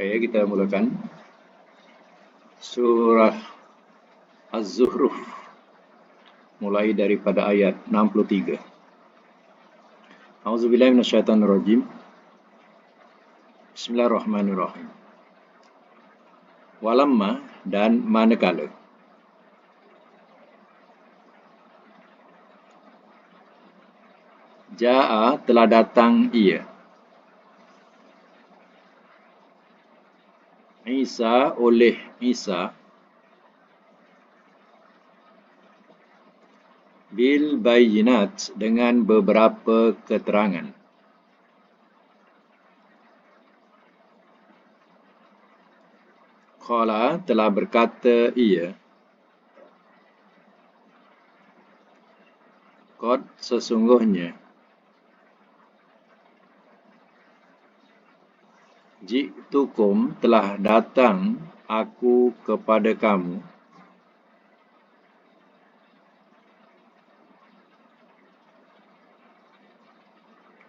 Okey, kita mulakan surah Az-Zukhruf mulai daripada ayat 63. A'udzubillahi minasyaitonirrajim. Bismillahirrahmanirrahim. Walamma dan manakala Ja'a telah datang ia Isa oleh Isa bil bayyinat dengan beberapa keterangan. Qala telah berkata ia, Qad sesungguhnya, Ji'tukum telah datang aku kepada kamu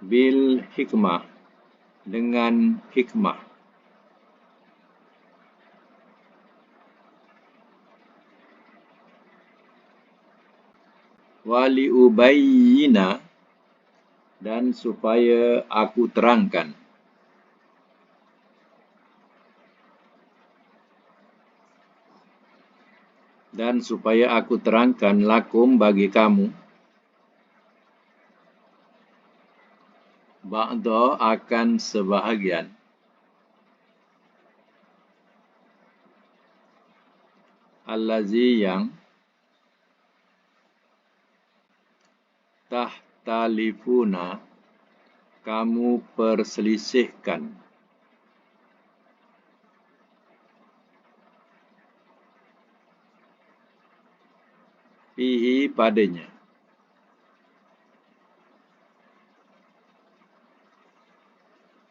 bil hikmah dengan hikmah. Wali ubayyina dan supaya aku terangkan. Dan supaya aku terangkan lakum bagi kamu ba'da akan sebahagian allazi yang tahtalifuna kamu perselisihkan. Fihi padanya.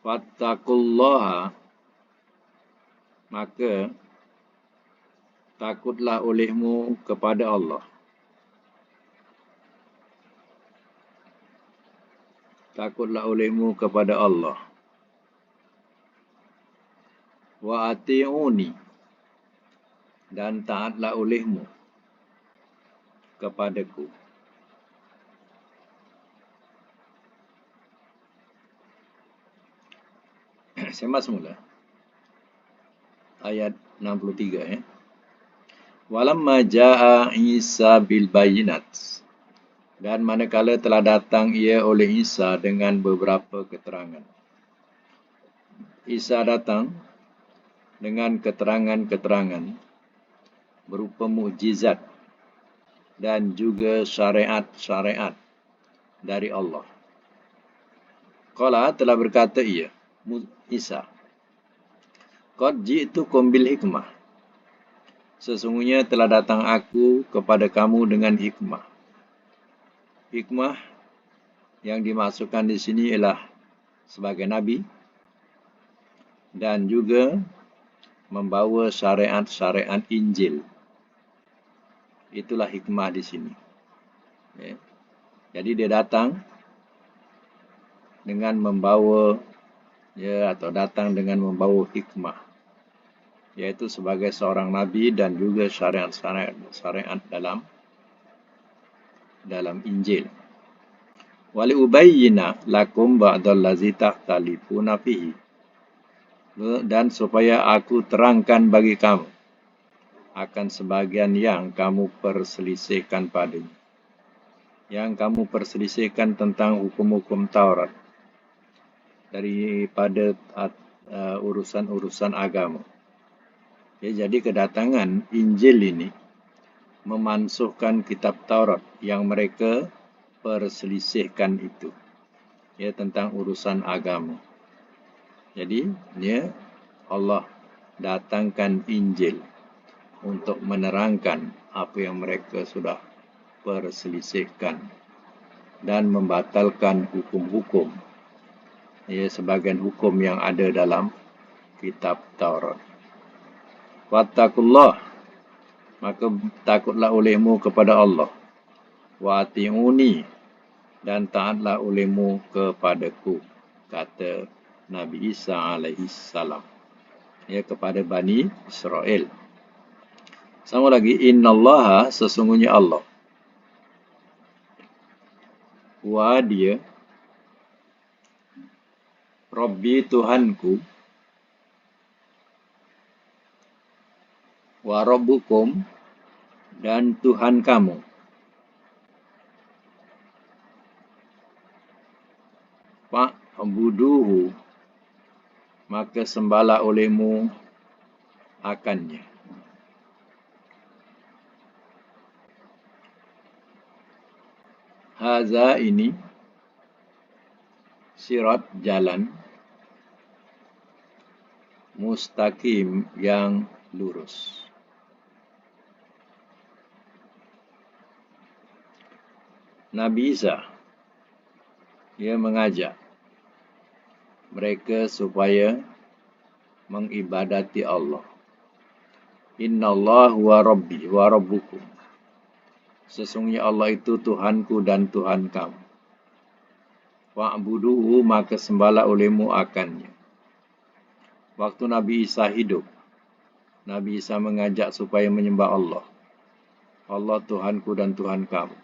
Fattaqullaha maka takutlah olehmu kepada Allah. Takutlah olehmu kepada Allah. Wa ati'uni dan taatlah olehmu kepadaku. Semak semula. Ayat 63 Walamma ja'a Isa bil bayyinat dan manakala telah datang ia oleh Isa dengan beberapa keterangan. Isa datang dengan keterangan-keterangan berupa mukjizat dan juga syariat-syariat dari Allah. Qala telah berkata ia, Isa, Qad ji'tukum bil hikmah. Sesungguhnya telah datang aku kepada kamu dengan hikmah. Hikmah yang dimaksudkan di sini ialah sebagai Nabi dan juga membawa syariat-syariat Injil. Itulah hikmah di sini. Jadi dia datang dengan membawa atau datang dengan membawa hikmah, yaitu sebagai seorang Nabi dan juga syariat dalam Injil. Wali ubayyina lakum ba'dallazi tahtalifuna fihi. Dan supaya aku terangkan bagi kamu akan sebagian yang kamu perselisihkan padanya. Yang kamu perselisihkan tentang hukum-hukum Taurat daripada urusan-urusan agama. Jadi kedatangan Injil ini memansuhkan kitab Taurat yang mereka perselisihkan itu, tentang urusan agama. Jadi Allah datangkan Injil untuk menerangkan apa yang mereka sudah perselisihkan dan membatalkan hukum-hukum, sebagian hukum yang ada dalam kitab Taurat. Wattaqullah, maka takutlah olehmu kepada Allah. Wa ati'uni, dan taatlah olehmu kepadaku, kata Nabi Isa alaihi salam. ya, kepada Bani Israel. Sama lagi, innallaha, sesungguhnya Allah, wa dia, Rabbi Tuhanku, wa rabbukum, dan Tuhan kamu. Fa'buduhu, maka sembahlah olehmu akannya. Haza, ini, sirat, jalan, mustaqim, yang lurus. Nabi Isa, ia mengajak mereka supaya mengibadati Allah. Innallahu wa rabbi wa rabbukum. Sesungguhnya Allah itu Tuhanku dan Tuhan kamu. Wa'buduhu, maka sembahlah olehmu akannya. Waktu Nabi Isa hidup, Nabi Isa mengajak supaya menyembah Allah. Allah Tuhanku dan Tuhan kamu.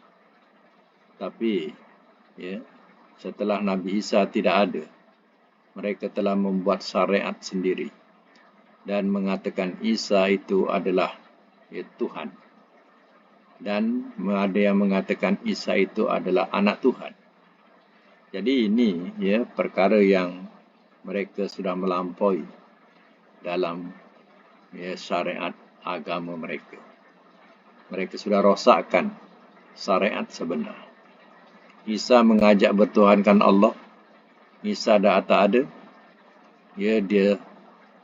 Tapi, ya, setelah Nabi Isa tidak ada, mereka telah membuat syariat sendiri dan mengatakan Isa itu adalah, ya, Tuhan. Dan ada yang mengatakan Isa itu adalah anak Tuhan. Jadi ini, ya, perkara yang mereka sudah melampaui dalam, ya, syariat agama mereka. Mereka sudah rosakkan syariat sebenar. Isa mengajak bertuhankan Allah. Isa dah tak ada. Ya, dia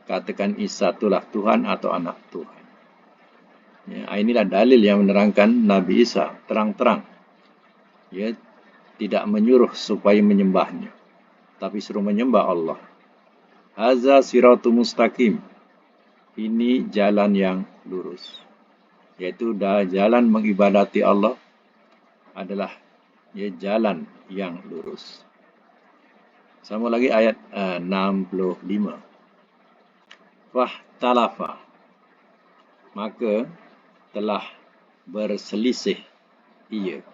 katakan Isa itulah Tuhan atau anak Tuhan. Ya, inilah dalil yang menerangkan Nabi Isa terang-terang, ya, tidak menyuruh supaya menyembahnya, tapi suruh menyembah Allah. Haza siratu mustaqim. Ini jalan yang lurus. Yaitu jalan mengibadati Allah adalah, ya, jalan yang lurus. Sama lagi ayat 65. Fahtalafa, maka telah berselisih ia.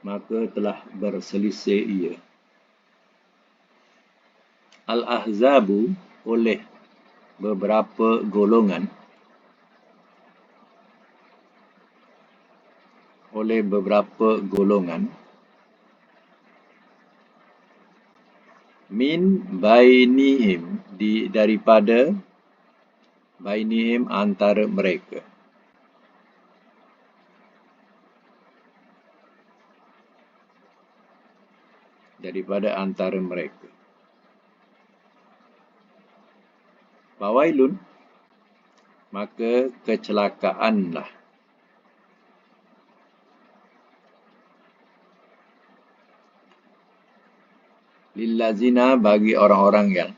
Maka telah berselisih ia. Al-Ahzabu, oleh beberapa golongan. Oleh beberapa golongan. Min bainihim, daripada bainihim, antara mereka. Daripada antara mereka. Fawailun, maka kecelakaanlah. Lillazina, bagi orang-orang yang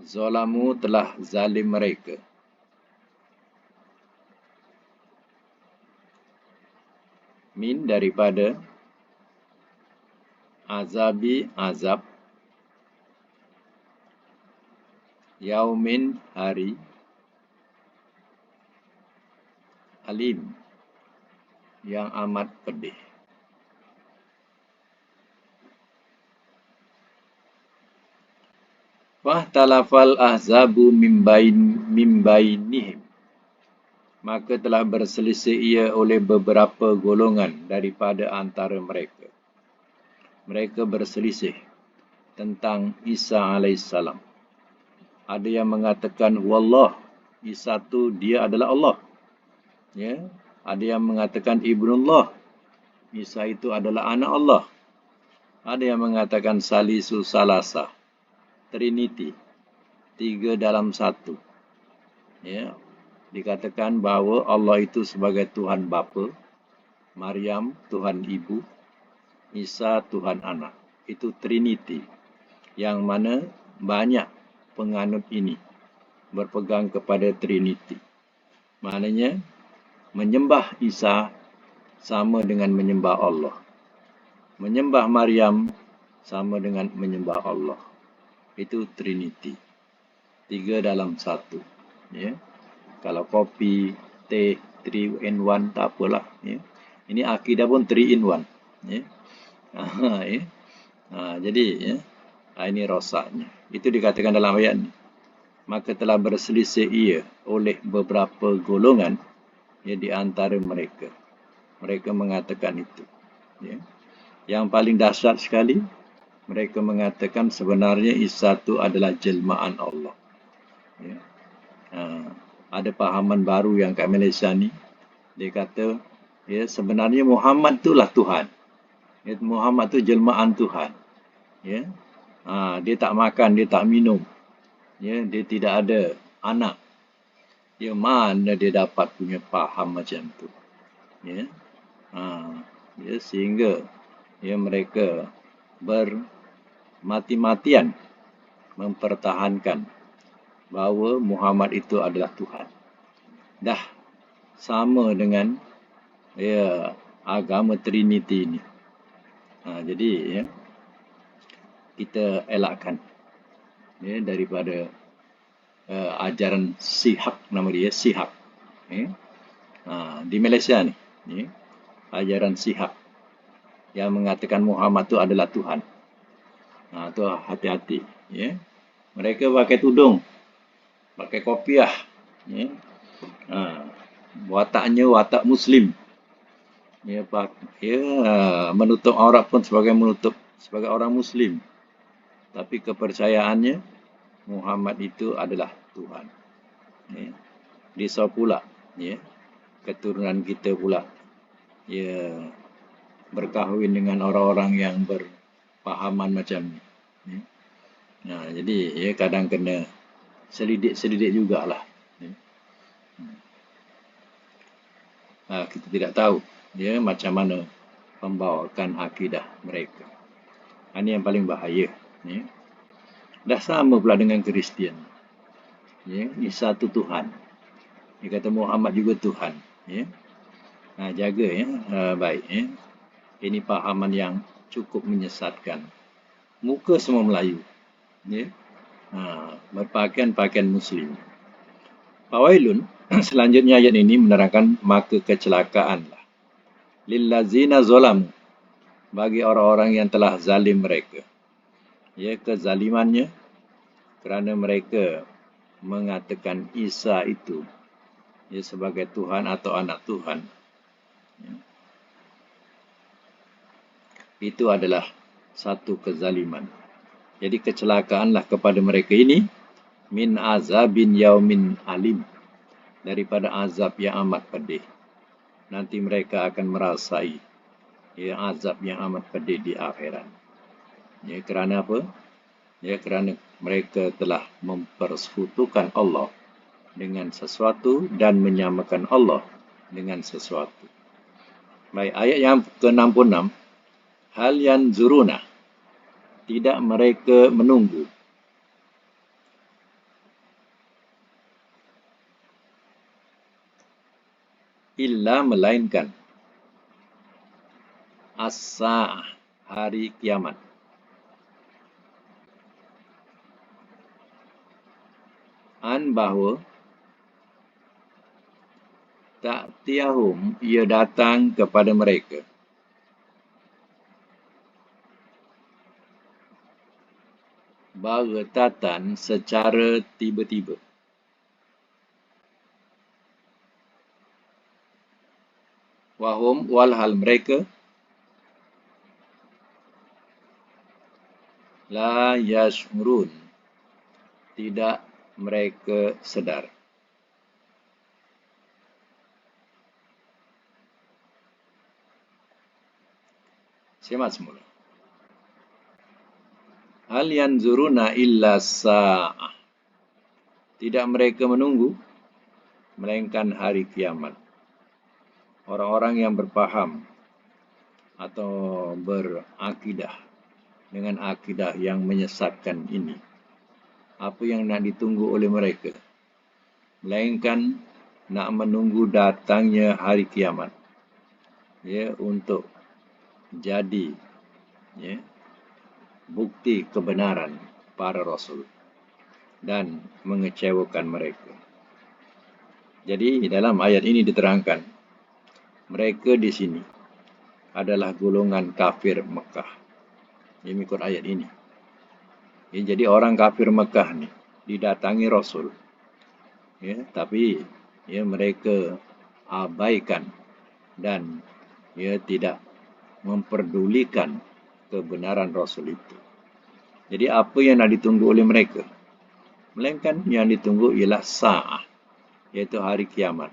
zalamu, telah zalim mereka. Min, daripada azabi, azab, yaumin, hari, alim, yang amat pedih. Fahtalafal ahzabu min bainihim, maka telah berselisih ia oleh beberapa golongan daripada antara mereka. Mereka berselisih tentang Isa alaihissalam. Ada yang mengatakan wallah, Isa tu dia adalah Allah. Ya, ada yang mengatakan ibnullah, Isa itu adalah anak Allah. Ada yang mengatakan salisu salasa, Trinity, 3 dalam 1. Ya, dikatakan bahawa Allah itu sebagai Tuhan Bapa, Maryam Tuhan Ibu, Isa Tuhan Anak. Itu Trinity, yang mana banyak penganut ini berpegang kepada Trinity. Maknanya menyembah Isa sama dengan menyembah Allah. Menyembah Maryam sama dengan menyembah Allah. Itu Trinity. 3 dalam 1. Ya. Kalau kopi, teh, 3 in 1 tak apalah. Ya. Ini akidah pun 3 in 1. Ya. Ya. Jadi ya, ini rosaknya. Itu dikatakan dalam ayat ini. Maka telah berselisih ia oleh beberapa golongan ya, di antara mereka. Mereka mengatakan itu. Ya. Yang paling dahsyat sekali, mereka mengatakan sebenarnya Isa itu adalah jelmaan Allah. Ya. Ada pahaman baru yang kat Malaysia ni. Dia kata, ya, sebenarnya Muhammad itulah Tuhan. Ya, Muhammad itu jelmaan Tuhan. Ya. Dia tak makan, dia tak minum. Ya, dia tidak ada anak. Ya, mana dia dapat punya faham macam tu. Ya. Ya, sehingga ya, mereka bermati-matian mempertahankan bahawa Muhammad itu adalah Tuhan. Dah sama dengan ya, agama Trinity ini. Jadi ya, kita elakkan ya, daripada ajaran Sihak, nama dia Sihak. Ya. Di Malaysia ni, ya, ajaran Sihak yang mengatakan Muhammad itu adalah Tuhan. Tu hati-hati. Ya. Mereka pakai tudung, pakai kopiah. Ya. Wataknya watak Muslim. Ya, menutup aurat pun sebagai orang Muslim. Tapi kepercayaannya Muhammad itu adalah Tuhan. Ya. Risau pula, ya, keturunan kita pula, ya, berkahwin dengan orang-orang yang berpahaman macam ni. Ya. Jadi ya, kadang kena selidik jugalah. Ya. Kita tidak tahu ya, macam mana membawakan akidah mereka. Ini yang paling bahaya. Ya. Dah sama pula dengan Kristian. Ya, Isa itu Tuhan. Dia kata Muhammad juga Tuhan. Ya. Jaga ya, baik. Ya. Ini pahaman yang cukup menyesatkan. Muka semua Melayu. Ya. Berpakaian Muslim. Fawailun, selanjutnya ayat ini menerangkan maka kecelakaanlah lillazina zalamu, bagi orang-orang yang telah zalim mereka. Ya, kezalimannya kerana mereka mengatakan Isa itu ya, sebagai Tuhan atau anak Tuhan. Ya. Itu adalah satu kezaliman. Jadi kecelakaanlah kepada mereka ini min azabin yaumin alim, daripada azab yang amat pedih. Nanti mereka akan merasai ya, azab yang amat pedih di akhirat. Ya, kerana apa? Ya, kerana mereka telah mempersekutukan Allah dengan sesuatu dan menyamakan Allah dengan sesuatu. Baik, ayat yang ke-66. Hal yanzuruna, tidak mereka menunggu. Illa, melainkan. As-sa'ah, hari kiamat. Bahawa ta'tiyahum, ia datang kepada mereka. Baghtatan, secara tiba-tiba. Wahum, walhal mereka la yash'urun, tidak mereka sedar. Semak semula. Hal yanzuruna illa sa'ah, tidak mereka menunggu melainkan hari kiamat. Orang-orang yang berfaham atau berakidah dengan akidah yang menyesatkan ini, apa yang nak ditunggu oleh mereka? Melainkan nak menunggu datangnya hari kiamat. ya, untuk jadi, ya, bukti kebenaran para rasul dan mengecewakan mereka. Jadi dalam ayat ini diterangkan, mereka di sini adalah golongan kafir Mekah. Ini ikut ayat ini. Ya, jadi orang kafir Mekah ni didatangi Rasul, ya, tapi ya mereka abaikan dan ya tidak memperdulikan kebenaran Rasul itu. Jadi apa yang nak ditunggu oleh mereka? Melainkan yang ditunggu ialah sa'ah, iaitu hari kiamat.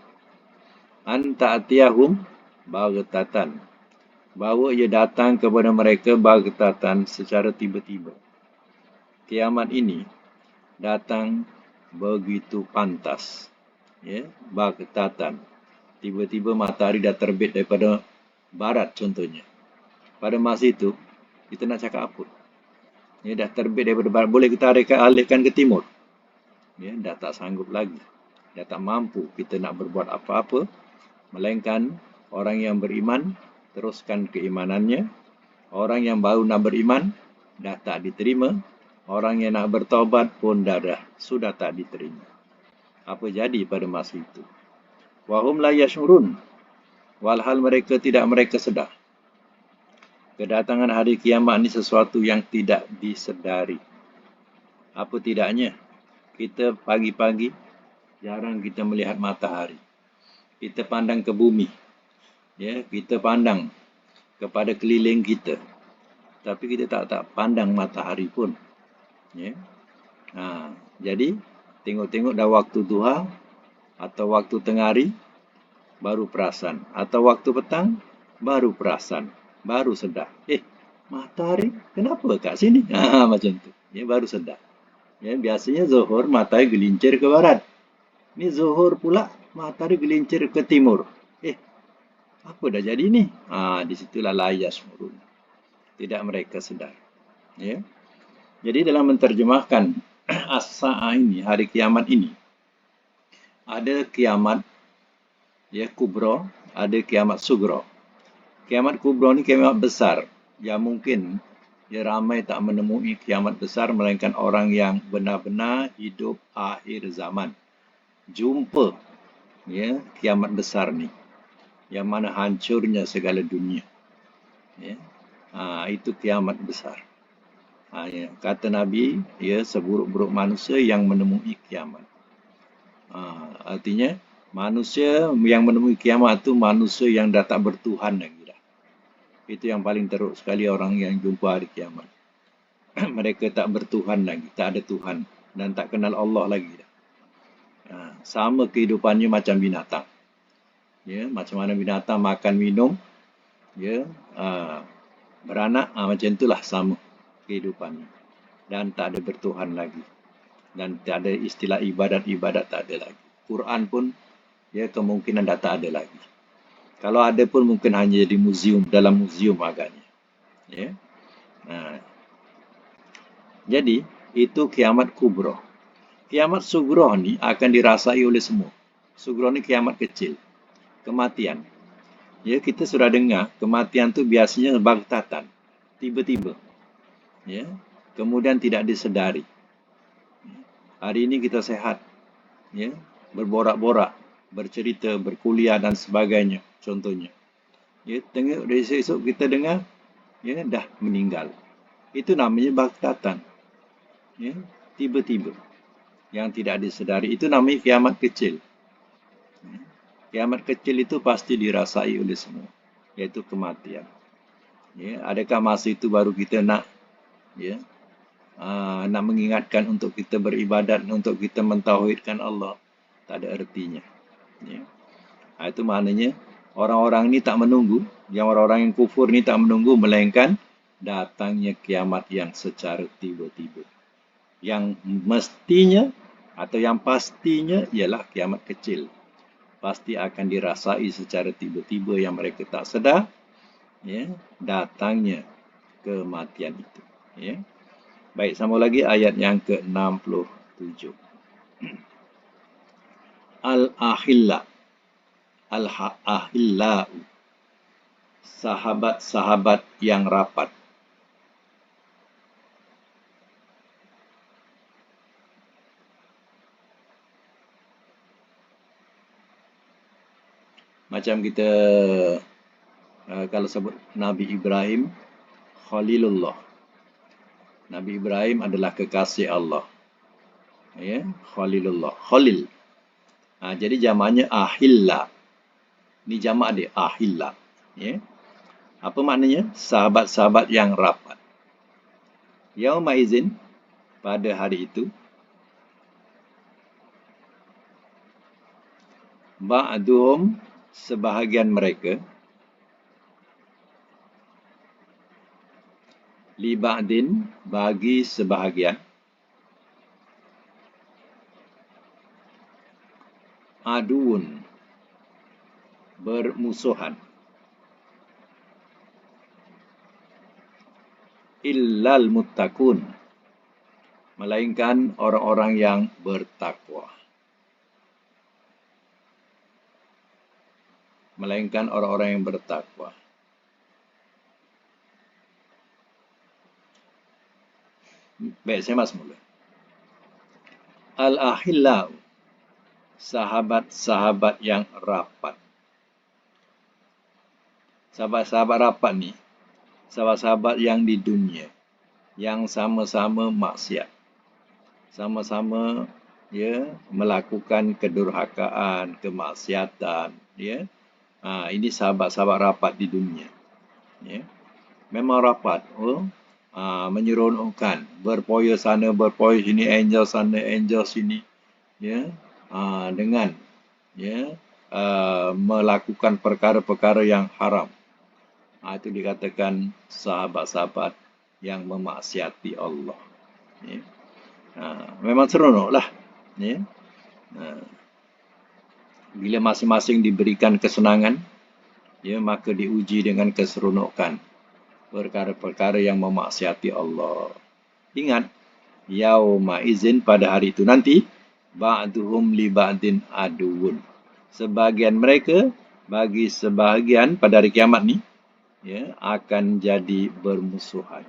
Anta atiyahum baghtatan, bahawa ia datang kepada mereka baghtatan, secara tiba-tiba. Kiamat ini datang begitu pantas, ya, baghtatan. Tiba-tiba matahari dah terbit daripada barat contohnya. Pada masa itu kita nak cakap apa? Ya, dah terbit daripada barat, boleh kita alihkan ke timur? Ya, dah tak sanggup lagi. Dah tak mampu kita nak berbuat apa-apa, melainkan orang yang beriman teruskan keimanannya. Orang yang baru nak beriman dah tak diterima. Orang yang nak bertaubat pun sudah tak diterima. Apa jadi pada masa itu? Wahum la yashurun, walhal mereka sedar. Kedatangan hari kiamat ni sesuatu yang tidak disedari. Apa tidaknya? Kita pagi-pagi jarang kita melihat matahari. Kita pandang ke bumi. Ya, kita pandang kepada keliling kita. Tapi kita tak pandang matahari pun. Ya. Jadi tengok-tengok dah waktu duha atau waktu tengah hari baru perasan, atau waktu petang baru perasan, baru sedar. Matahari kenapa kat sini? Macam tu. Ya, baru sedar. Ya, biasanya zuhur matahari gelincir ke barat. Ni zuhur pula matahari gelincir ke timur. Apa dah jadi ni? Disitulah layas murun. Tidak mereka sedar. Ya. Jadi dalam menterjemahkan as-sa'ah ini, hari kiamat ini, ada kiamat, ya, kubro, ada kiamat sugro. Kiamat kubro ni kiamat besar, yang mungkin ya ramai tak menemui kiamat besar, melainkan orang yang benar-benar hidup akhir zaman jumpa, ya, kiamat besar ni, yang mana hancurnya segala dunia. Ya. Itu kiamat besar. Ya, kata Nabi, ya, seburuk-buruk manusia yang menemui kiamat. Artinya manusia yang menemui kiamat itu manusia yang dah tak bertuhan lagi dah. Itu yang paling teruk sekali, orang yang jumpa hari kiamat. Mereka tak bertuhan lagi, tak ada Tuhan dan tak kenal Allah lagi dah. Sama kehidupannya macam binatang. Ya, macam mana binatang makan minum, ya, beranak, macam itulah sama kehidupannya. Dan tak ada bertuhan lagi. Dan tak ada istilah ibadat tak ada lagi. Quran pun, ya, kemungkinan dah tak ada lagi. Kalau ada pun mungkin hanya di muzium, dalam muzium agaknya. Ya. Jadi itu kiamat kubro. Kiamat sugro ni akan dirasai oleh semua. Sugro ni kiamat kecil, kematian. Ya, kita sudah dengar kematian tu biasanya baghtatan, tiba-tiba. Ya, kemudian tidak disedari. Hari ini kita sehat, ya, berborak-borak, bercerita, berkuliah dan sebagainya, contohnya. Ya, tengok dari esok kita dengar, ya, dah meninggal. Itu namanya baghtatan. Ya, tiba-tiba, yang tidak disedari. Itu namanya kiamat kecil. Kiamat kecil itu pasti dirasai oleh semua, yaitu kematian. Ya, adakah masa itu baru kita nak, ya, nak mengingatkan untuk kita beribadat, untuk kita mentauhidkan Allah? Tak ada artinya. Ya. Itu maknanya orang-orang ni tak menunggu, yang orang-orang yang kufur ni tak menunggu, melainkan datangnya kiamat yang secara tiba-tiba. Yang mestinya atau yang pastinya ialah kiamat kecil. Pasti akan dirasai secara tiba-tiba yang mereka tak sedar, ya, datangnya kematian itu. Ya. Baik, sambung lagi ayat yang ke-67. Al-ahilla, al-ahillau, sahabat-sahabat yang rapat. Macam kita kalau sebut Nabi Ibrahim, Khalilullah. Nabi Ibrahim adalah kekasih Allah. Ya, Khalilullah. Khalil. Jadi jamaknya ahilla. Ini jamak dia, ahilla. Ya. Apa maknanya? Sahabat-sahabat yang rapat. Yauma izin, pada hari itu, ba'duhum, sebahagian mereka, li ba'din, bagi sebahagian, aduun, bermusuhan, illal muttaqun, melainkan orang-orang yang bertakwa. Melainkan orang-orang yang bertakwa. Baik, saya masuk mula. Al-ahillau, sahabat-sahabat yang rapat. Sahabat-sahabat rapat ni, sahabat-sahabat yang di dunia, yang sama-sama maksiat. Sama-sama melakukan kedurhakaan, kemaksiatan. Ini sahabat-sahabat rapat di dunia. Memang rapat. Menyeronokkan. Berpoya sana, berpoya sini, angel sana, angel sini. Dengan melakukan perkara-perkara yang haram. Itu dikatakan sahabat-sahabat yang memaksiati Allah. Memang seronoklah. Bila masing-masing diberikan kesenangan, maka diuji dengan keseronokan perkara-perkara yang memaksiati Allah. Ingat, yauma izin, pada hari itu nanti, ba'duhum li ba'din aduun. Sebahagian mereka bagi sebahagian pada hari kiamat ni akan jadi bermusuhan.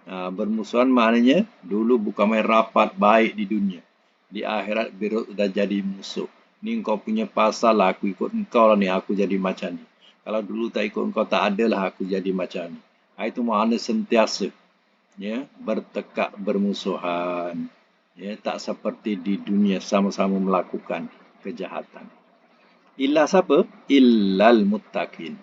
Bermusuhan maknanya dulu bukan main rapat baik di dunia. Di akhirat birut dah jadi musuh. Ni kau punya pasal lah, aku ikut engkau lah ni, aku jadi macam ni. Kalau dulu tak ikut engkau, tak adalah aku jadi macam ni. Itu makna sentiasa bertekak bermusuhan. Tak seperti di dunia sama-sama melakukan kejahatan. Illa siapa? Illal muttaqin.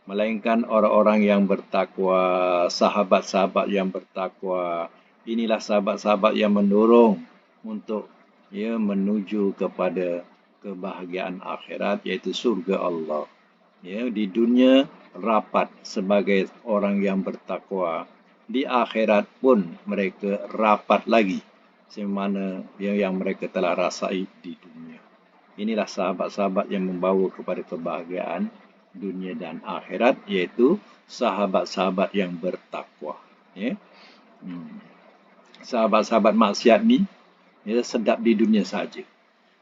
Melainkan orang-orang yang bertakwa, sahabat-sahabat yang bertakwa. Inilah sahabat-sahabat yang mendorong untuk menuju kepada kebahagiaan akhirat, iaitu surga Allah. Di dunia rapat sebagai orang yang bertakwa. Di akhirat pun mereka rapat lagi sebagaimana yang mereka telah rasai di dunia. Inilah sahabat-sahabat yang membawa kepada kebahagiaan dunia dan akhirat, iaitu sahabat-sahabat yang bertakwa. Sahabat-sahabat maksiat ni sedap di dunia saja.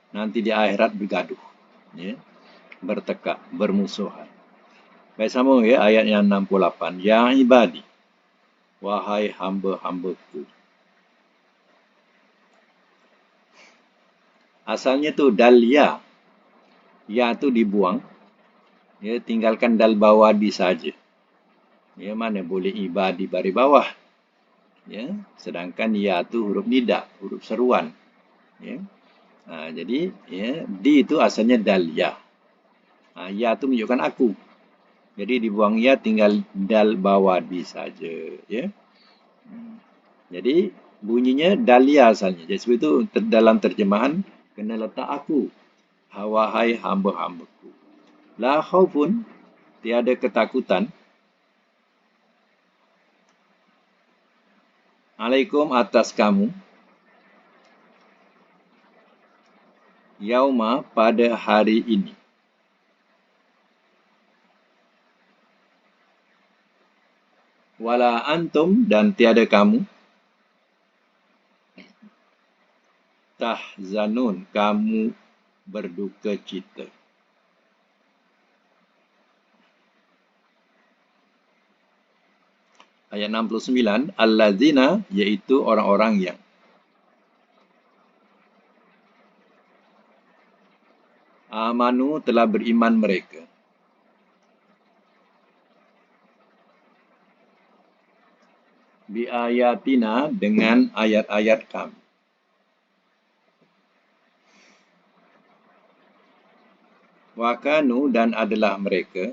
Nanti di akhirat bergaduh. Bertekak, bermusuhan. Baik, sama ayat yang 68. Ya ibadi, wahai hamba-hambaku. Asalnya tu dal ya. Ya tu dibuang. Tinggalkan dal bawah di saja. Mana boleh ibadi baris bawah. Sedangkan ya tu huruf nida, huruf seruan. Jadi di itu asalnya dal ya. Ya tu menunjukkan aku. Jadi dibuang ya, tinggal dal bawah di saja. Jadi bunyinya dalia asalnya. Jadi sebab itu dalam terjemahan kena letak aku. Wahai hamba-hambaku. La khaufun, tiada ketakutan. Alaikum, atas kamu. Yauma, pada hari ini. Wala antum, dan tiada kamu. Tahzanun, kamu berduka cita. Ayat 69, allazina, iaitu orang-orang yang amanu, telah beriman mereka, bi ayatina, dengan ayat-ayat kami, wa kanu, dan adalah mereka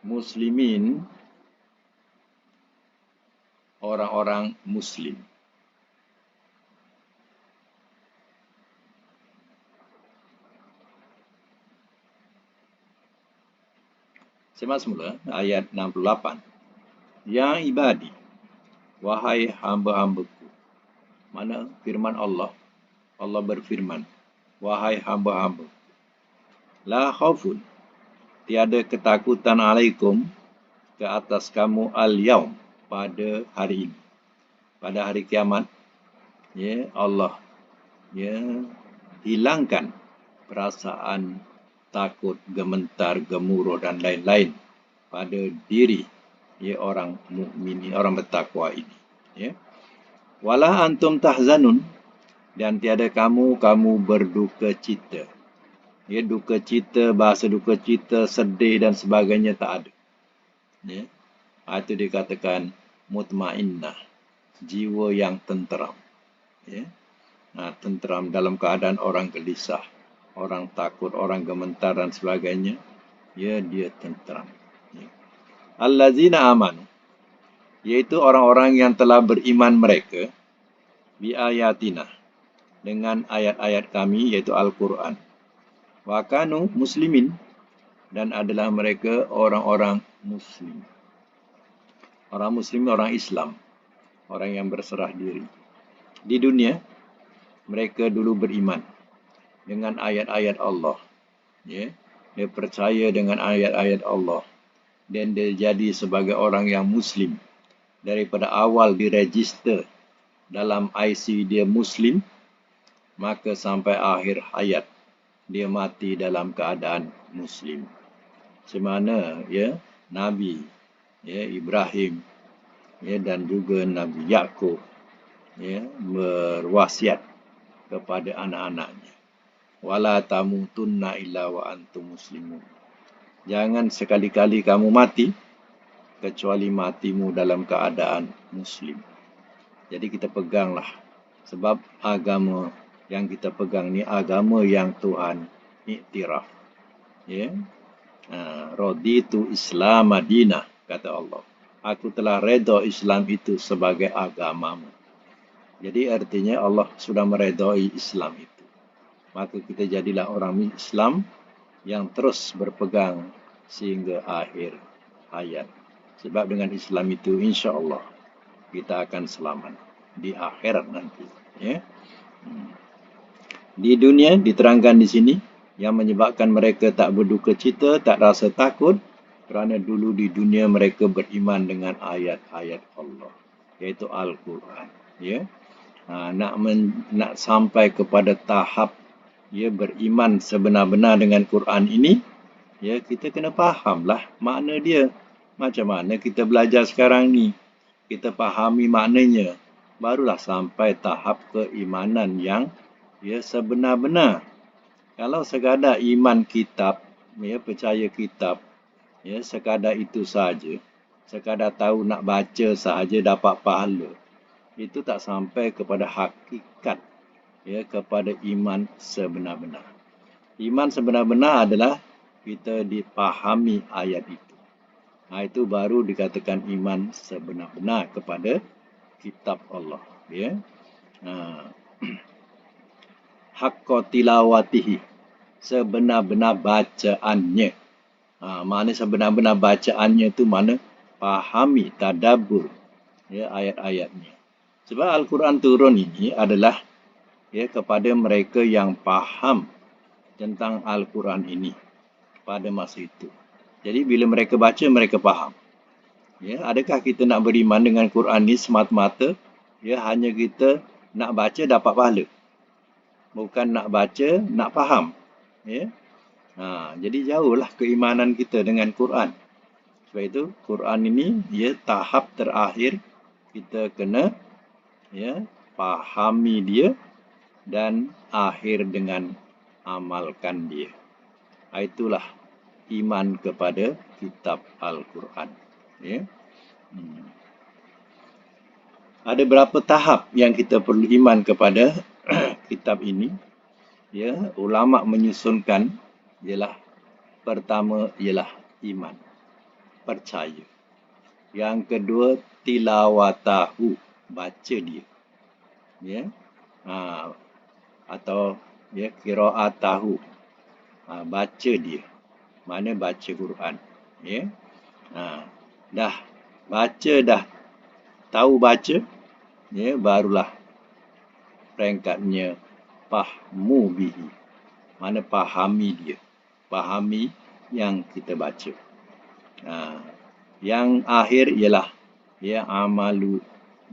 muslimin, orang-orang muslim. Simak semula ayat 68. Ya ibadi, wahai hamba-hambaku. Mana firman Allah? Allah berfirman, wahai hamba-hamba, la khaufun, tiada ketakutan alaikum, ke atas kamu, al-yaum, pada hari ini, pada hari kiamat. Ya, Allah hilangkan perasaan takut, gementar, gemuruh dan lain-lain pada diri orang mukmin, orang bertakwa ini. Ya. Wala antum tahzanun, dan tiada kamu berduka cita. Ya, duka cita, bahasa duka cita, sedih dan sebagainya tak ada. Ya. Itu dikatakan mutmainnah, jiwa yang tenteram. Ya. Tenteram dalam keadaan orang gelisah, orang takut, orang gementar dan sebagainya. Ya, dia tenteram. Ya. Allazina amanu, yaitu orang-orang yang telah beriman mereka, bi ayatina, dengan ayat-ayat kami, yaitu Al-Quran. Wa kanu muslimin, dan adalah mereka orang-orang muslim. Orang muslim, orang Islam, orang yang berserah diri. Di dunia, mereka dulu beriman dengan ayat-ayat Allah. Ya. Dia percaya dengan ayat-ayat Allah. Dan dia jadi sebagai orang yang muslim. Daripada awal diregister dalam IC dia muslim, maka sampai akhir hayat dia mati dalam keadaan muslim. Semana Nabi Ibrahim dan juga Nabi Yaqub berwasiat kepada anak-anaknya, wala tamutunna illa wa antum muslimun. Jangan sekali-kali kamu mati kecuali matimu dalam keadaan muslim. Jadi kita peganglah, sebab agama yang kita pegang ni agama yang Tuhan iktiraf. Ya. Raditu Islam Madinah, kata Allah. Aku telah redha Islam itu sebagai agamamu. Jadi artinya Allah sudah meredai Islam itu. Maka kita jadilah orang Islam yang terus berpegang sehingga akhir hayat. Sebab dengan Islam itu insya-Allah kita akan selamat di akhirat nanti. Ya. Di dunia diterangkan di sini yang menyebabkan mereka tak berduka cita, tak rasa takut, kerana dulu di dunia mereka beriman dengan ayat-ayat Allah, iaitu Al-Quran. Ya. Nak sampai kepada tahap beriman sebenar-benar dengan Quran ini, kita kena fahamlah makna dia. Macam mana kita belajar sekarang ni, kita fahami maknanya, barulah sampai tahap keimanan yang sebenar-benar. Kalau sekadar iman kitab, percaya kitab, sekadar itu saja, sekadar tahu nak baca sahaja dapat pahala, itu tak sampai kepada hakikat, kepada iman sebenar-benar. Iman sebenar-benar adalah kita dipahami ayat itu. Itu baru dikatakan iman sebenar-benar kepada kitab Allah. Ya. Haqqa tilawatihi, sebenar-benar bacaannya. Mana sebenar-benar bacaannya itu mana? Pahami, tadabbur ayat-ayatnya. Sebab Al-Quran turun ini adalah kepada mereka yang faham tentang Al-Quran ini pada masa itu. Jadi bila mereka baca, mereka faham. Adakah kita nak beriman dengan Quran ini semata-mata hanya kita nak baca dapat pahala? Bukan nak baca, nak faham. Jadi jauhlah keimanan kita dengan Quran. Sebab itu Quran ini tahap terakhir kita kena fahami dia dan akhir dengan amalkan dia. Itulah iman kepada kitab Al-Quran. Ada berapa tahap yang kita perlu iman kepada kitab ini? Ulama menyusunkan pertama ialah iman, percaya. Yang kedua tilawatahu, baca dia. Atau qiraatahu, baca dia. Mana baca Quran. Dah baca dah, tahu baca, barulah peringkatnya fahmu bihi. Mana fahami dia. Fahami yang kita baca. Yang akhir ialah amalu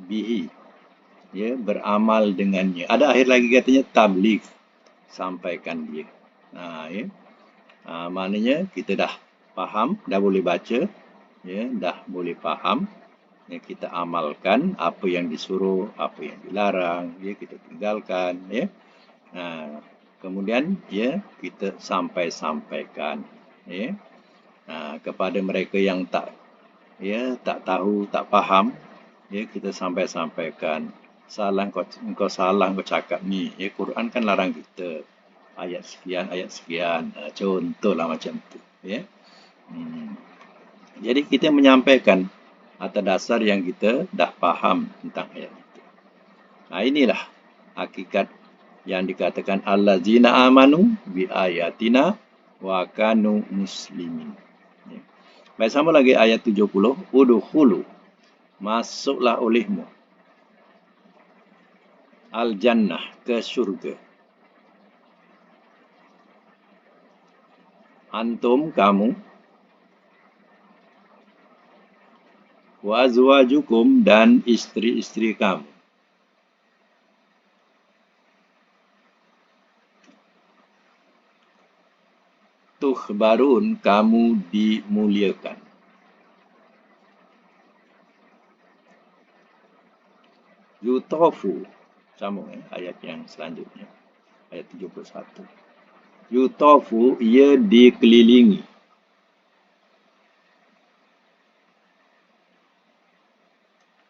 bihi. Beramal dengannya. Ada akhir lagi katanya tabligh, sampaikan dia. Maknanya kita dah faham, dah boleh baca, dah boleh faham, kita amalkan apa yang disuruh, apa yang dilarang, kita tinggalkan, kemudian kita sampaikan kepada mereka yang tak tahu, tak faham, kita sampaikan. Engkau salah engkau cakap ni. Quran kan larang kita ayat sekian. Contohlah macam tu. Jadi kita menyampaikan atas dasar yang kita dah faham tentang ayat itu. Inilah hakikat yang dikatakan allazina amanu bi ayatina wa kanu muslimin. Baik, sama lagi ayat 70. Udkhulu, masuklah olehmu al-jannah, ke syurga. Antum, kamu, wa azwajukum, dan istri-istri kamu. Tukhbarun, kamu dimuliakan. Yutofu, sambung ayat yang selanjutnya, ayat 71. Yutofu, ia dikelilingi.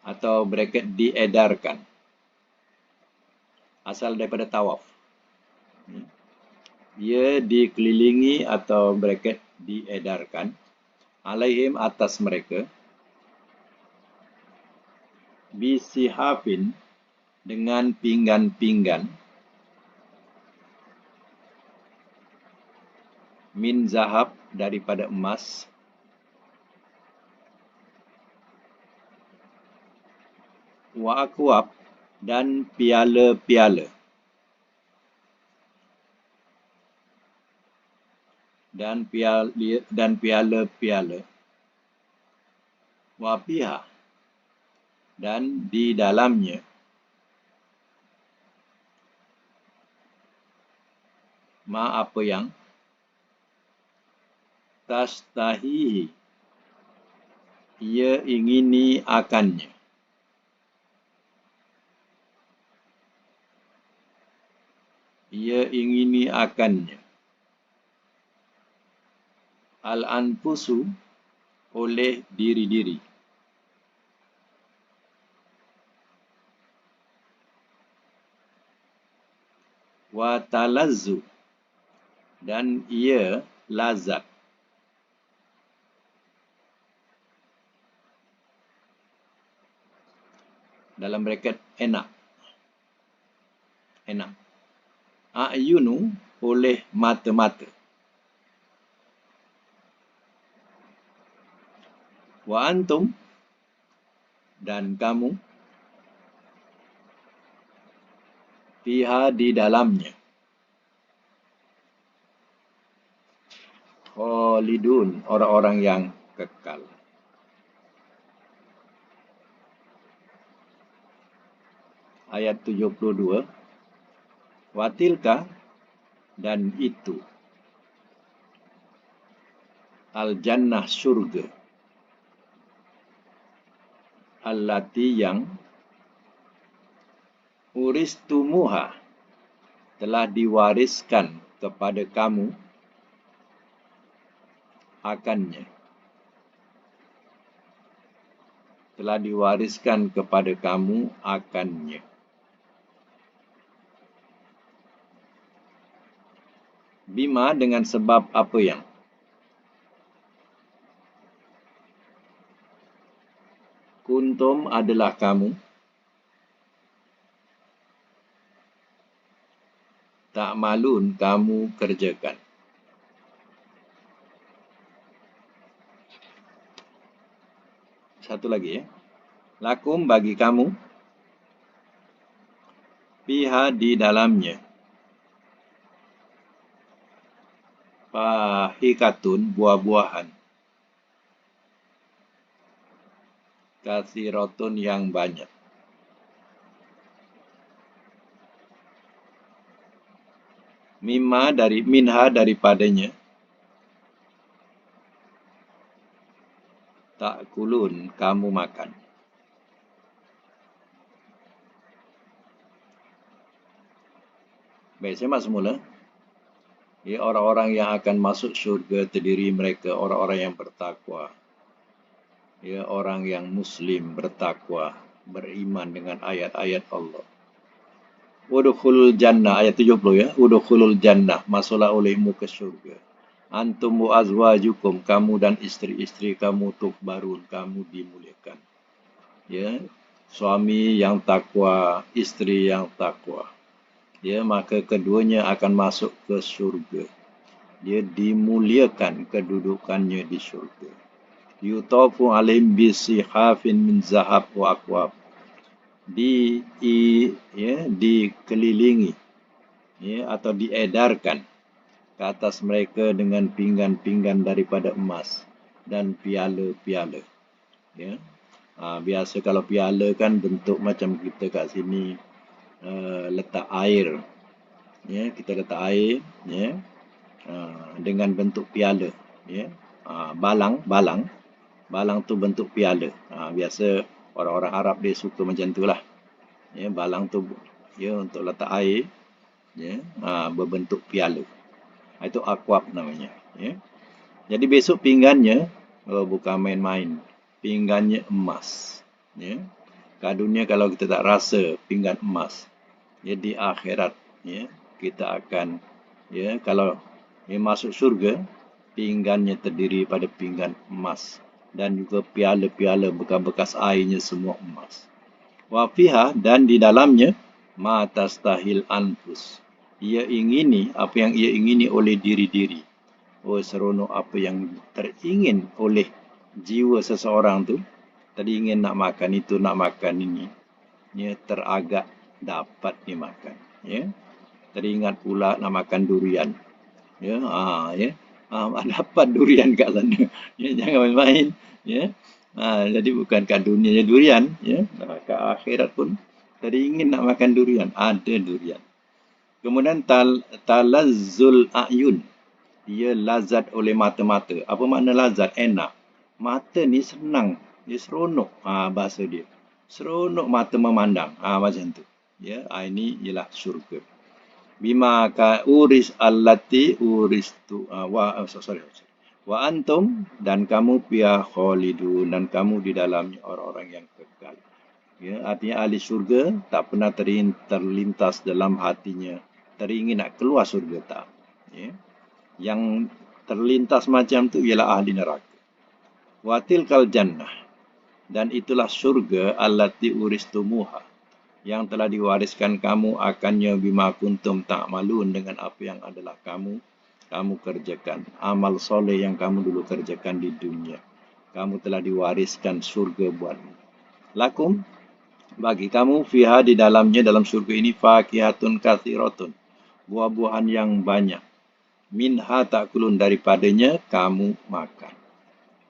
Atau bracket diedarkan. Asal daripada tawaf. Ia dikelilingi atau bracket diedarkan. Alaihim, atas mereka. Bisihafin, dengan pinggan-pinggan. Min zahab, daripada emas. Wa akwab, dan piala-piala. Dan piala-piala. Wa fiha, dan di dalamnya. Ma, apa yang. Tastahihi, ia ingini akannya. Ia ingini akannya. Al-anfusu, oleh diri-diri. Wa talazzu, dan ia lazat. Dalam bracket enak. A'yunu, oleh mata-mata. Wa antum, dan kamu. Fiha, di dalamnya. Khalidun, orang-orang yang kekal. Ayat 72. Watilka, dan itu. Al-jannah syurga. Allati yang uristumuha telah diwariskan kepada kamu akannya. Telah diwariskan kepada kamu akannya. Bima dengan sebab apa yang? Kuntum adalah kamu. Ta'malun kamu kerjakan. Satu lagi ya. Lakum bagi kamu. Fiha di dalamnya. Fahikatun buah-buahan. Katsirotun yang banyak. Minha daripadanya. Ta'kulun kamu makan. Baik, saya masuk semula. Ya, orang-orang yang akan masuk syurga terdiri mereka orang-orang yang bertakwa. Ya, orang yang muslim bertakwa, beriman dengan ayat-ayat Allah. Udkhulul jannah ayat 70 ya. Udkhulul jannah, masuklah olehmu ke syurga. Antum wa azwajukum, kamu dan istri-istri kamu tukbarun, kamu dimuliakan. Ya, suami yang takwa, istri yang takwa. Ya, maka keduanya akan masuk ke syurga. Dia dimuliakan kedudukannya di syurga. Yutafu alaihim bisihafin min zahab wa akwab. Dikelilingi ya, atau diedarkan ke atas mereka dengan pinggan-pinggan daripada emas dan piala-piala. Ya. Biasa kalau piala kan bentuk macam kita kat sini letak air. Ya, kita letak air ya, dengan bentuk piala. Ya. Balang tu bentuk piala. Biasa orang-orang Arab dia suka macam tu lah. Ya, balang tu ya untuk letak air ya, berbentuk piala. Itu akwab namanya. Ya. Jadi besok pinggannya bukan main-main. Pinggannya emas. Ya. Kat dunia kalau kita tak rasa pinggan emas, ya di akhirat ya kita akan ya kalau masuk syurga pinggannya terdiri pada pinggan emas dan juga piala-piala bekas-bekas airnya semua emas. Wa fiha dan di dalamnya ma tastahil anfus. Ia ingini apa yang ia ingini oleh diri-diri. Oh seronok apa yang teringin oleh jiwa seseorang tu. Tadi ingin nak makan itu, nak makan ini. Ya, teragak dapat dimakan. Ya. Teringat pula nak makan durian. Ya, dapat durian kat sana. Ya, jangan main-main. Ya. Jadi bukan kat dunia durian. Ya. Kat akhirat pun teringin nak makan durian. Ada durian. Kemudian talazzul a'yun. Ia lazat oleh mata-mata. Apa makna lazat? Enak. Mata ni senang. Dia seronok. Bahasa dia. Seronok mata memandang. Macam tu. Ya, ini ialah syurga. Bima ka uris allati uristu wa antum dan kamu fiha khalidun dan kamu di dalamnya orang-orang yang kekal. Ya, artinya ahli syurga tak pernah terlintas dalam hatinya teringin nak keluar syurga tak. Ya. Yang terlintas macam tu ialah ahli neraka. Wa tilkal jannah dan itulah syurga allati uristumuha yang telah diwariskan kamu akannya bima kuntum ta'malun dengan apa yang adalah kamu kerjakan. Amal soleh yang kamu dulu kerjakan di dunia. Kamu telah diwariskan surga buatmu. Lakum, bagi kamu, fiha di dalamnya, dalam surga ini, fakihatun kathiratun. Buah-buahan yang banyak. Minha ta'kulun, daripadanya kamu makan.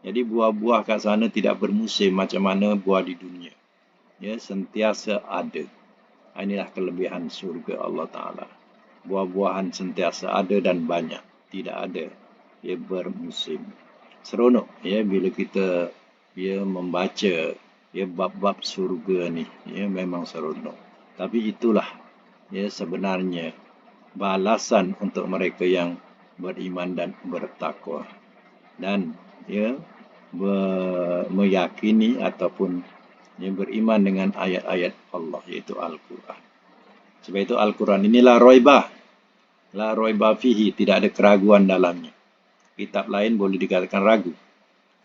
Jadi buah-buah kat sana tidak bermusim macam mana buah di dunia. Ya, sentiasa ada. Inilah kelebihan surga Allah Ta'ala. Buah-buahan sentiasa ada dan banyak. Tidak ada. Ia bermusim. seronok ya bila kita membaca ya bab-bab surga ni, ya memang seronok. Tapi itulah ya sebenarnya balasan untuk mereka yang beriman dan bertakwa dan ya meyakini ataupun beriman dengan ayat-ayat Allah iaitu Al-Quran. Sebab itu Al-Quran ini la roiba fihi, tidak ada keraguan dalamnya. Kitab lain boleh dikatakan ragu,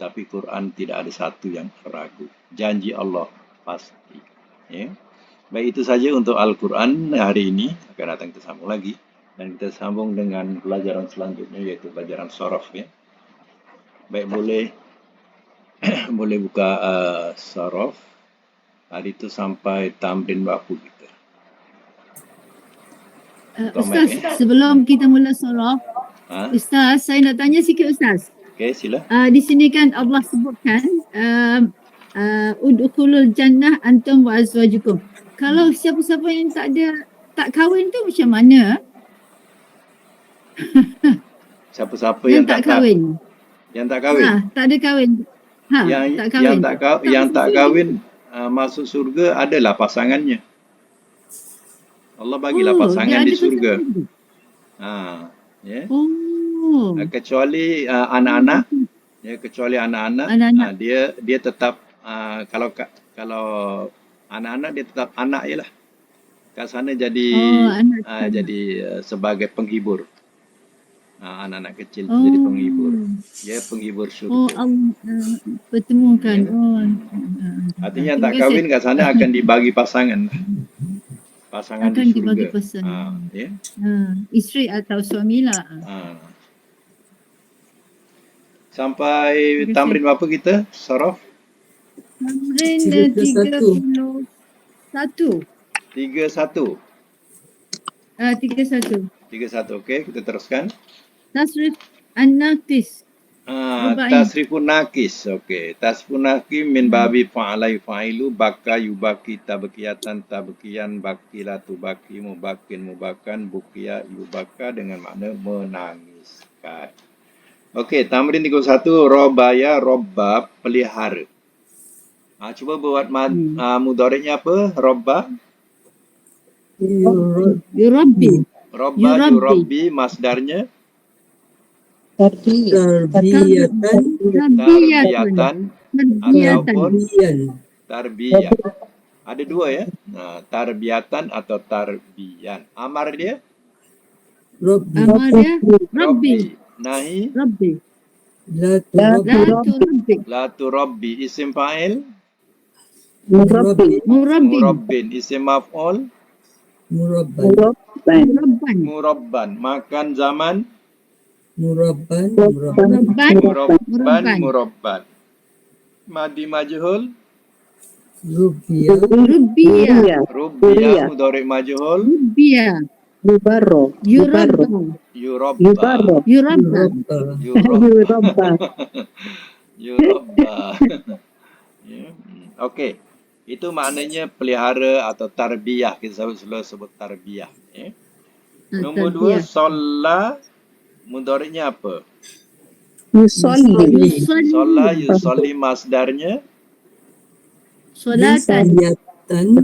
tapi Quran tidak ada satu yang ragu. Janji Allah pasti. Ya. Baik, itu saja untuk Al-Quran hari ini. Akan datang kita sambung lagi. Dan kita sambung dengan pelajaran selanjutnya, iaitu pelajaran sorof. Ya. Baik, boleh buka sorof. Hari itu sampai tamrin berapa kita? Ustaz, sebelum kita mula sorof, Ustaz, saya nak tanya sikit Ustaz. Okey, sila. Di sini kan Allah sebutkan udkhulul jannah antum wa azwajukum. Kalau siapa-siapa yang tak kahwin tu macam mana? Siapa-siapa yang tak kahwin? Yang tak kahwin? Tak ada kahwin. Tak kahwin. Yang tak kahwin masuk surga adalah pasangannya. Allah bagilah pasangan di surga. Ya. Kecuali anak-anak, ya, kecuali anak-anak, dia tetap kalau anak-anak dia tetap anak je lah. Kat sana jadi sebagai penghibur. Anak-anak kecil tu jadi penghibur. Dia penghibur surga. Pertemukan. Artinya yang tak kahwin kat sana akan dibagi pasangan. Pasangan akan di surga. Dibagi pasangan. Ya. Isteri atau suami lah. Sampai tamrin berapa kita? Sorof? Tamrin 31. 31. 31, okey, kita teruskan. Tasrif an-naqis. Tasrifun nakis, okey. Tasrifun nakis min babi fa'ala yufa'ilu baka yubaki tabkiyatan tabkiyan bakila tubaki mubakin mubakan bukiya yubaka dengan makna menangiskan. Okey, tamrin 31, robaya robba pelihara. Cuba buat mudhari'nya apa? Robba? Yurabbi. Robba yurabbi, masdarnya? Tarbiyatan ataupun tarbiyah. Ada dua ya. Tarbiyatan atau tarbiyan. Amar dia? Rabbi. Nahi? Rabbi. La turabbi. Isim fa'il? Murabbin. Isim maf'ul? Murabban. Makan zaman? Murabban. Madi majhul? Rubbiyah. Mudhari' majhul? Rubbiyah. Yurabba. Okey. Itu maknanya pelihara atau tarbiyah. Kita selalu sebut tarbiyah. Nombor 2, solla. Mudhari'nya apa? Yusolli. Solla yusolli masdarnya?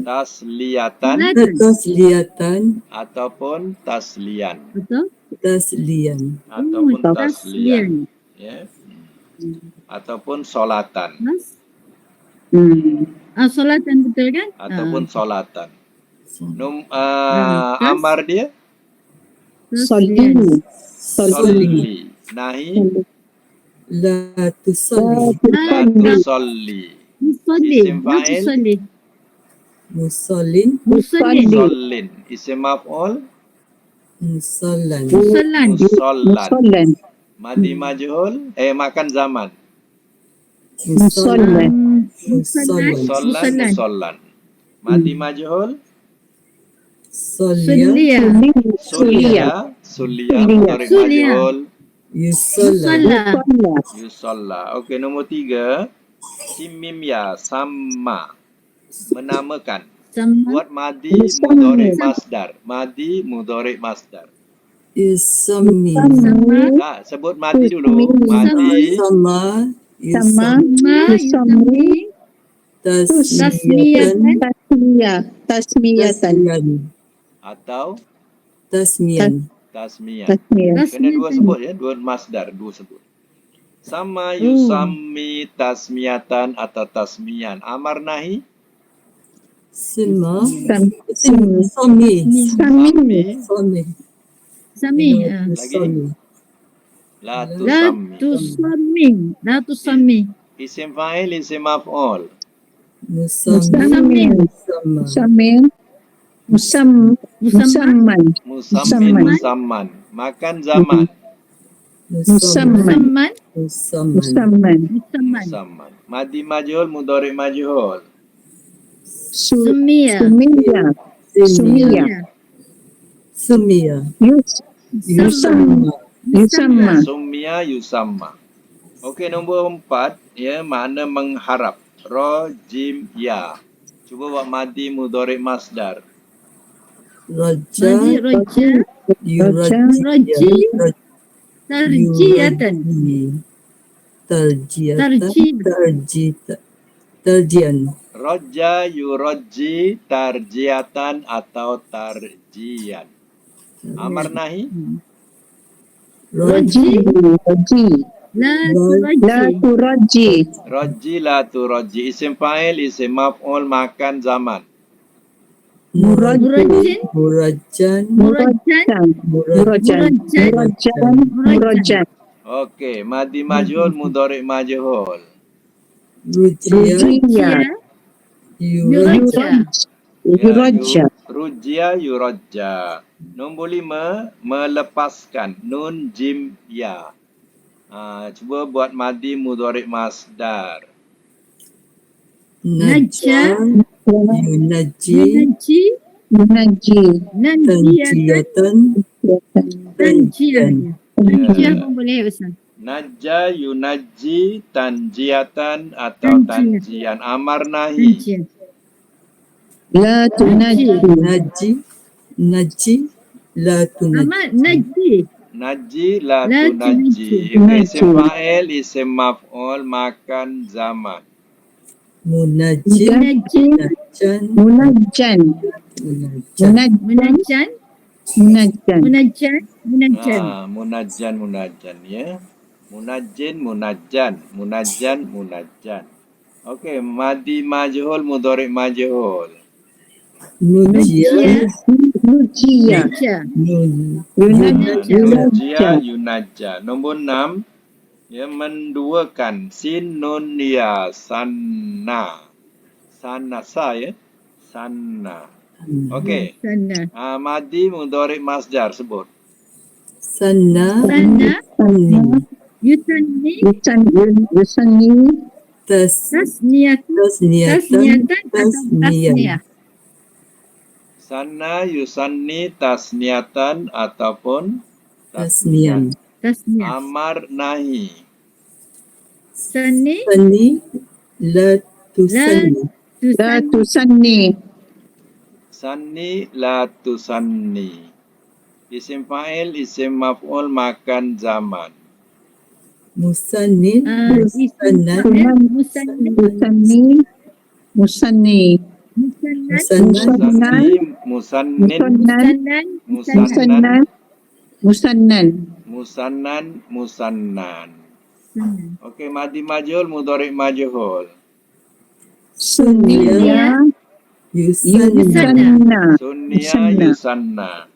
Tasliyatan ataupun tasliyan. Ataupun tasliyan. Ya. Ataupun solatan. Solatan betul kan? Ataupun solatan. Amar dia? Solli. Nahi? La tusolli. Isim fa'il? Musallin. Isim maf'ul? Musallan. Madi majhul? Makan zaman. Musallan. Madi majhul? Sulia. Mudhari' majhul? Yusalla. Okey, nombor 3. Simim ya, sama. Menamakan. Buat madi mudhari' masdar. Yusami. Sama. Tak, sebut madi dulu. Madi. Sama. Sama. Yusami. Tasmiyatan. Tasmiyatan. Tasmiyan. Atau Tasmiyan. tasmiyah. Kena dua Tasmiyatan. sebut ya. Dua masdar. Dua sebut. Sama yusami tasmiyatan atau tasmiyan. Amar nahi. Sima. Sami. Sami. Sami. Sami. Lagi. La La tusami. tusami. La tusami. Isim fa'il, isim maf'ul. Musami. Musamman. Musammin, musamman. Makan zaman. Musamman. Musamman. Musamman. Madi majhul, mudhari majhul. Sumia. Sumiya. Sumiya. Yusamma. Summiya yusamma. Okey, nombor 4 ya, makna mengharap. Rojim ya. Cuba buat madi mudhari masdar. Raja. Madi roja. Yuraji. Tarjiyatan. Tarjian. Roja yurajji tarjiatan atau tarjian. Amar nahi. Roji. La turaji. Roji la turaji. Isim fa'il, isim maf'ul, makan zaman. Murajin. Murajan. Murajan. Okey, madi majhul, mudhari majhul. Rujia. Yuraja. Rujia yurajja. Nombor 5, melepaskan. Nun jim ya. Cuba buat madi mudhari masdar. Naja. Yunaji. Nanjiatan. Tanjian pun boleh Ustaz. Najja yunajji tanjiatan atau tanjian. Amar nahi. Tanjian. La tunaji. Naji. La tunaji. Amat najji. Najji la La tunajji. tunajji. Isim fa'il, isim maf'ul, makan zaman. Munaji. Munajjan. Munajan. Munajjan. Munajjan ya. Munajjan. Okey, madi majhul, mudhari majhul. Nujia. Nujia yunajja. Nombor 6, ya, menduakan. Sin nun ya, sanna. Sanasa ya. Sanna. Okey. Sana. Madi mudhari masdar sebut. Sana. Yusanni. Tasniyatan. Tasniyah. Sana yusanni tasniatan ataupun Tasniyan. Tasniyah. Amar nahi. Sani. La tusanni. Sanni la tusanni. Isim fa'il, isim maf'ul, makan zaman. Musannin. Musanni. Musannan. Okey, madi majhul, mudhari majhul. Sunniya. Sunniya yusanna.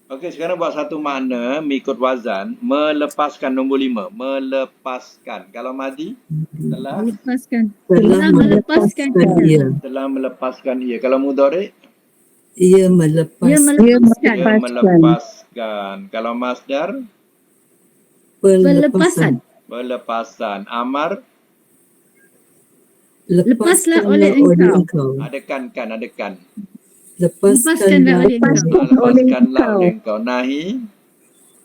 Okey, sekarang buat satu makna mengikut wazan. Melepaskan, nombor 5. Melepaskan. Kalau madi, telah melepaskan. Telah melepaskan ia. Kalau mudhari, Ia melepaskan. ia melepaskan. Kalau masdar, Pelepasan. pelepasan. Amar, Lepaslah oleh engkau. adekan. Lepaskanlah oleh engkau. Lepaskanlah oleh engkau. Nahi,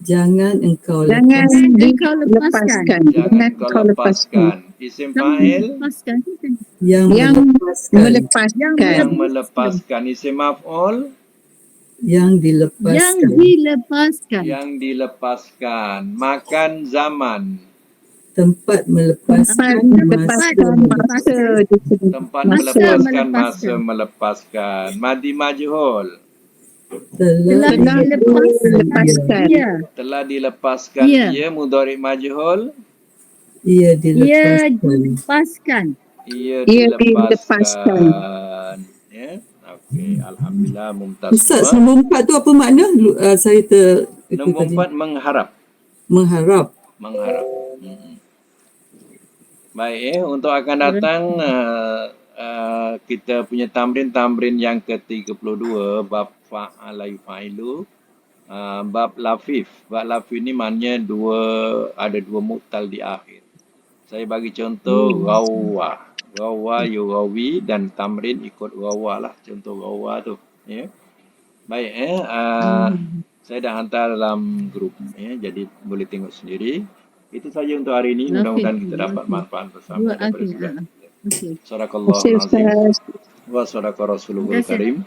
Jangan engkau Jangan engkau lepaskan. jangan engkau lepaskan. Isim fa'il, yang melepaskan. yang melepaskan. Isim maf'ul, Yang Yang dilepaskan. dilepaskan. Yang dilepaskan. Makan zaman. Tempat melepaskan masa. Tempat Masa melepaskan, melepaskan. masa melepaskan. Madi majhul. Telah dilepaskan. Ya. Telah dilepaskan. Ya. Ia mudhari majhul. Ia Ia dilepaskan. dilepaskan. Ia dilepaskan. Ya. Okey, alhamdulillah mumtaz Ustaz, semua. nombor 4 tu apa makna? Saya Nombor 4 mengharap. Mengharap. Mengharap. Baik, untuk akan datang kita punya tamrin yang ke-32 bab fa'ala yufa'ilu, bab lafif. Bab lafif ni maknanya ada dua mu'tal di akhir. Saya bagi contoh ghawwa. Ghawwa yughawi dan tamrin ikut ghawwa lah, contoh ghawwa tu, ya. Baik, saya dah hantar dalam grup, ya, jadi boleh tengok sendiri. Itu saja untuk hari ini. Mudah-mudahan kita dapat manfaat bersama daripada segala. Sadaqallahul azim wa sadaqa rasulul karim.